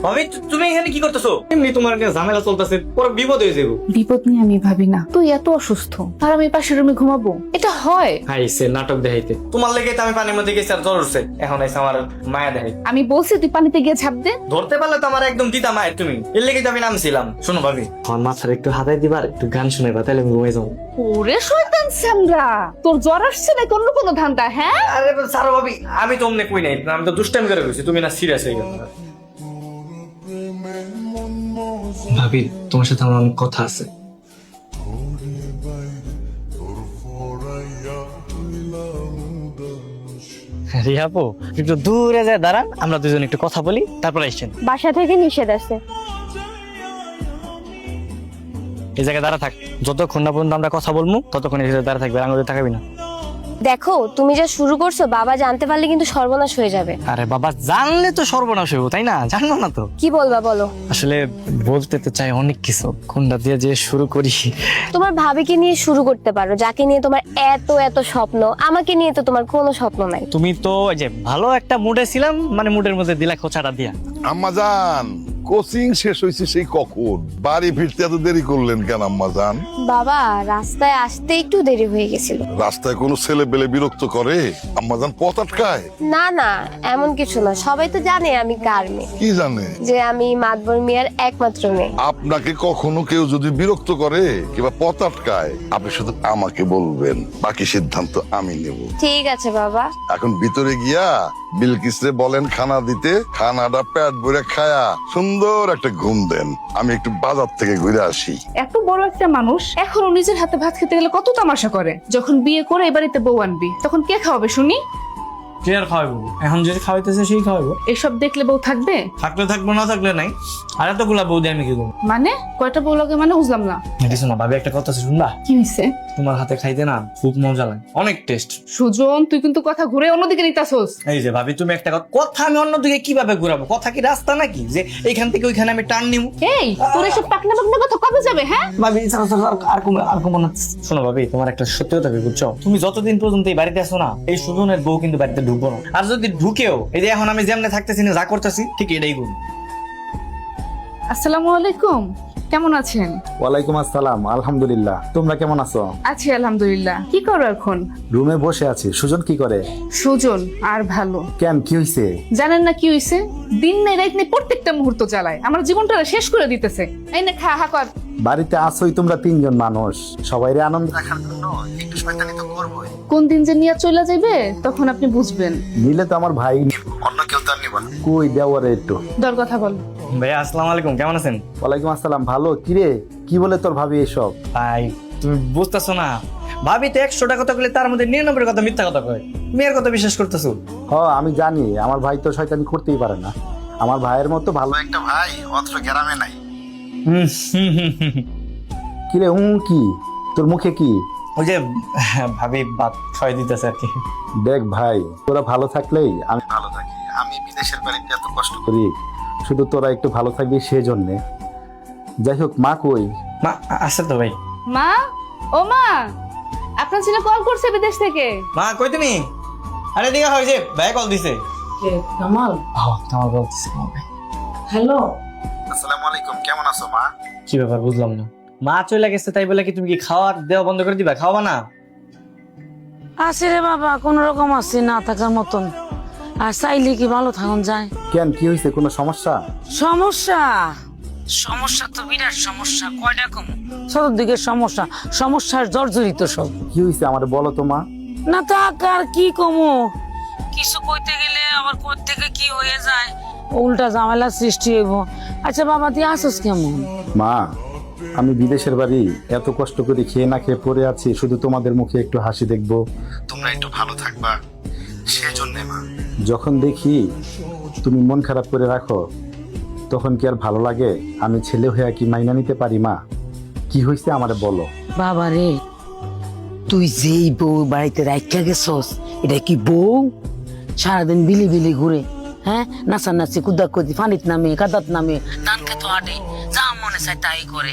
ভাবি তুমি এখানে কি করতেছো? এমনি তোমার একটা ঝামেলা চলতেছে, পরে বিপদ হয়ে যাবো। বিপদ নিয়ে আমি ভাবি না। তুই এত অসুস্থ আর আমি পাশের রুমে ঘুমাবো, এটা হয়? আইছে নাটক দেখাইতে। তোমার লেগে তো আমি পানির মধ্যে গেছি আর জ্বর উঠছে। এখন আইছে আমার মায়া দেখাই। আমি বলছি তুই পানিতে গিয়ে ঝাঁপ দে। ধরতে পারলে তো আমার একদম দিতা মায়ের তুমি। এর লেগে তো আমি নামছিলাম। শোনো ভাবি, আমার মাথার একটু হাতাই দিবার, একটু গান শুনে বা তাহলে আমি ঘুমাই যাবো। ওরে শয়তান স্যামরা, তোর জ্বর আসছে না অন্য কোনো ধান্দা? হ্যাঁ আরে সারো ভাবি, আমি তো অমনে কই নাই, আমি তো দুষ্টামি করে গেছি। তুমি না সিরিয়াস হয়ে গেছো। ভাবি তোমার সাথে আমার অনেক কথা আছে। রিয়া আপু, একটু দূরে যায় দাঁড়ান, আমরা দুজন একটু কথা বলি, তারপর আসছেন। বাসা থেকে নিষেধ আছে। এই জায়গায় দাঁড়া থাক, যতক্ষণ না পর্যন্ত আমরা কথা বলবো ততক্ষণ এই জায়গায় দাঁড়া থাকবে, আঙুলে তাকাবি না। দেখো তুমি যা শুরু করছো, বাবা জানতে পারলে কিন্তু সর্বনাশ হয়ে যাবে। আরে বাবা জানলে তো সর্বনাশ হইব, তাই না? জানো না তো। কি বলবা বলো। আসলে বলতে তো চাই অনেক কিছু, কোনটা দিয়ে যে শুরু করি। তোমার ভাবিকে নিয়ে শুরু করতে পারো, যাকে নিয়ে তোমার এত এত স্বপ্ন। আমাকে নিয়ে তো তোমার কোনো স্বপ্ন নাই। তুমি তো এই যে ভালো একটা মুডে ছিলাম, মানে মুডের মধ্যে দিলা খোঁচাটা দিয়া। আম্মাজান, কোচিং শেষ হয়েছে সেই কখন? বাড়ি ফিরতে এত দেরি করলেন কেন আম্মাজান? বাবা রাস্তায় আসতে একটু দেরি হয়ে গেছিল। রাস্তায় কোনো ছেলে পেলে বিরক্ত করে? আম্মাজান পথ আটকায়? না না, এমন কিছু না। সবাই তো জানে আমি কার মেয়ে, কি জানে? যে আমি মাতবর মিয়ার একমাত্র মেয়ে। আপনাকে কখনো কেউ যদি বিরক্ত করে কিংবা পথ আটকায়, আপনি শুধু আমাকে বলবেন, বাকি সিদ্ধান্ত আমি নেব। ঠিক আছে বাবা। এখন ভিতরে গিয়া বিলকিসরে বলেন খানা দিতে, খানাটা পেট ভরে খায়া সুন্দর একটা ঘুম দেন। আমি একটু বাজার থেকে ঘুরে আসি। এত বড় একটা মানুষ এখনো নিজের হাতে ভাত খেতে গেলে কত তামাশা করে। যখন বিয়ে করে এ বাড়িতে বউ আনবি, তখন কে খাওয়াবে শুনি? কে আর খাওয়াবো? এখন যদি খাওয়াইতেছে সেই খাওয়াবো। এসব দেখলে বউ থাকবে? থাকলে থাকবো, না থাকলে নাই। আর এতগুলা বউ দিয়ে আমি কি করবো? মানে কয়টা বউ লাগে মানে বুঝলাম না। কিছু না ভাবি, একটা কথা আছে শুনবা? কি হয়েছে? তোমার হাতে খাইতে না খুব মজা লাগে, অনেক টেস্ট। সুজন, তুই কিন্তু কথা ঘুরে অন্যদিকে নিতাছস। এই যে ভাবি, তুমি একটা কথা আমি অন্যদিকে কিভাবে ঘুরাবো? কথা কি রাস্তা নাকি যে এইখান থেকে ওইখানে আমি টার্ন নিব? এই তোর এসব পাকনা পাকনা কথা কবে যাবে? হ্যাঁ ভাবি আর কম না। শোনো ভাবি, তোমার একটা সত্যি কথা বুঝছো? তুমি যতদিন পর্যন্ত এই বাড়িতে আসো না, এই সুজনের বউ কিন্তু বাড়িতে ঢুকবো না। আর যদি ঢুকেও, এই যে এখন আমি যেমনে থাকতেছি না, যা করতেছি ঠিক এটাই করবো। আসসালামু আলাইকুম, কেমন আছেন? ওয়ালাইকুম আসসালাম, আলহামদুলিল্লাহ। তোমরা কেমন আছো? আছি আলহামদুলিল্লাহ। কি করো এখন? রুমে বসে আছি। সুজন কি করে? সুজন আর ভালো। কেন, কি হইছে? জানেন না কি হইছে? দিন নাই রাত নেই প্রত্যেকটা মুহূর্ত জ্বালায়, আমার জীবনটা শেষ করে দিতেছে। এই না খা, হা কর। বাড়িতে আসোই তোমরা তিনজন মানুষ, সবাইরে আনন্দ রাখার জন্য একটু শয়তানি তো করবোই। কোন দিন যে নিয়ে চলে যাবে তখন আপনি বুঝবেন। নিলে তো আমার ভাই নিব, অন্য কেউ তো আর নিব না। কই দেওয়ারে একটু দর কথা বল। ভাইয়া আসসালামু আলাইকুম, কেমন আছেন? ওয়ালাইকুম আসসালাম। ভালো। কিরে, কি বলে তোর ভাবি এসব? ভাই তুমি বুঝতেছো না, ভাবি তো 100টা কথা বলে তার মধ্যে 99 কথা মিথ্যা কথা কয়। মেয়ের কথা বিশ্বাস করতেছো? আমি জানি আমার ভাই তো শয়তানি করতেই পারে না। আমার ভাইয়ের মতো ভালো একটা ভাই অত্র গ্রামে নাই। কিরে কি তোর মুখে কি? ওই যে ভাবি ভাত খাওয়াই দিতেছে আর কি। দেখ ভাই, তোরা ভালো থাকলেই আমি ভালো থাকি। আমি বিদেশের বাড়িতে এত কষ্ট করি শুধু তোরা একটু ভালো থাকবি সেই জন্যে। যাই হোক, মা কই? মা আসছে তো ভাই। মা, ও মা, আপনার ছেলে কল করছে বিদেশ থেকে। মা কই তুমি? আরে দিকে হয় যে ভাই কল দিছে। কামাল, তোমার কল দিছে। হ্যালো। আসসালামু আলাইকুম, কেমন আছো মা? কি ব্যাপার বুঝলাম না। মা চলে গেছে তাই বলে কি তুমি কি খাওয়ার দেওয়া বন্ধ করে দিবা? খাওয়া না? আছে রে বাবা, কোন রকম আছে না থাকার মতন। আর চাইলে কি ভালো থাকুন যায়? কেন, কি হয়েছে? কোনো সমস্যা? সমস্যা? সমস্যা তো বিরাট সমস্যা, কয়টা কম চতুর্দিকে সমস্যা, সমস্যার জর্জরিত সব। কি হয়েছে আমার বলো তো মা। না থাক আর কি কমো, কিছু কইতে গেলে আবার কই থেকে কি হয়ে যায়, উল্টা ঝামেলার সৃষ্টি হইব। আচ্ছা বাবা, তুই আসস কেমন? মা, আমি বিদেশের বাড়ি এত কষ্ট করে খেয়ে না খেয়ে পড়ে আছি, শুধু তোমাদের মুখে একটু হাসি দেখবো, তোমরা একটু ভালো থাকবা সেই জন্য মা। যখন দেখি তুমি মন খারাপ করে রাখো তখন কি আর ভালো লাগে? আমি ছেলে হয়ে কি মাইনা নিতে পারি? মা, কি হয়েছে আমারে বলো। বাবা রে, তুই যেই বউ বাড়িতে রাখা গেছস, এটা কি বউ? সারাদিন বিলি বিলি ঘুরে, হ্যাঁ, নাচানাচি কুদাকুদি, পানিত নামে কাদাত নামে, ধান খেতে হাঁটে, যা মনে চায় তাই করে।